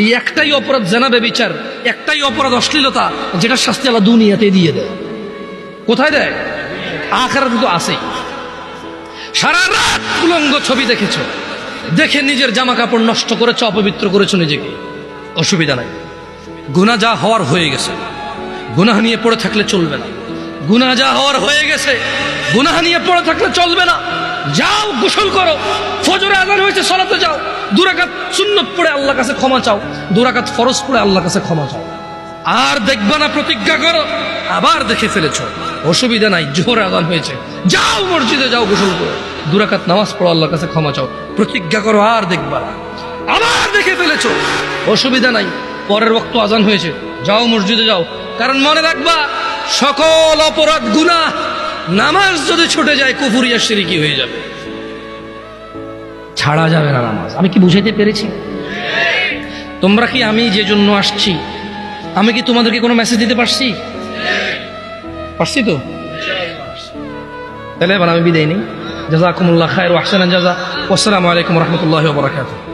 এই একটাই অপরাধ জেনা ব্যভিচার, একটাই অপরাধ অশ্লীলতা, যেটার শাস্তি আল্লাহ দুনিয়াতেই দিয়ে দেয়। কোথায় দেয়? আখিরাতে তো আছেই। সারা রাত উলঙ্গ ছবি দেখেছো, দেখে নিজের জামা কাপড় নষ্ট করেছো, অপবিত্র করেছো নিজেকে, অসুবিধা নাই। গুনাহ যা হওয়ার হয়ে গেছে, গুনাহ নিয়ে পড়ে থাকলে চলবে না। গুনাহ যা হওয়ার হয়ে গেছে, গুনাহ নিয়ে পড়ে থাকলে চলবে না। যাও গোসল করো, ফজরে আযান হয়েছে সালাতে যাও, 2 রাকাত সুন্নত পড়ে আল্লাহর কাছে ক্ষমা চাও, 2 রাকাত ফরজ পড়ে আল্লাহর কাছে ক্ষমা চাও। আর দেখবা না, প্রতিজ্ঞা করো। আবার দেখে ফেলেছো, অসুবিধা নাই, জোহর আযান হয়েছে, যাও মসজিদে যাও, গোসল করো, 2 রাকাত নামাজ পড়ো, আল্লাহর কাছে ক্ষমা চাও, প্রতিজ্ঞা করো, আর দেখবা না। আবার দেখে ফেলেছো, অসুবিধা নাই, পরের ওয়াক্ত আযান হয়েছে, যাও মসজিদে যাও। কারণ মনে রাখবা, সকল অপরাধ গুনাহ, নামাজ যদি ছুটে যায় কুফরিয়া শিরকি হয়ে যাবে, ছাড়া যাবে না নামাজ। আমি কি বুঝাইতে পেরেছি? তোমরা কি, আমি যে জন্য আসছি, আমি কি তোমাদেরকে কোনো মেসেজ দিতে পারছি? পারছি তো? তাহলে এবার আমি বিদায় নিই। জাযাকুমুল্লাহ খায়র ওয়া আহসানাল জাযা। ওয়াসসালামু আলাইকুম ওয়া রাহমাতুল্লাহি ওয়া বারাকাতুহু।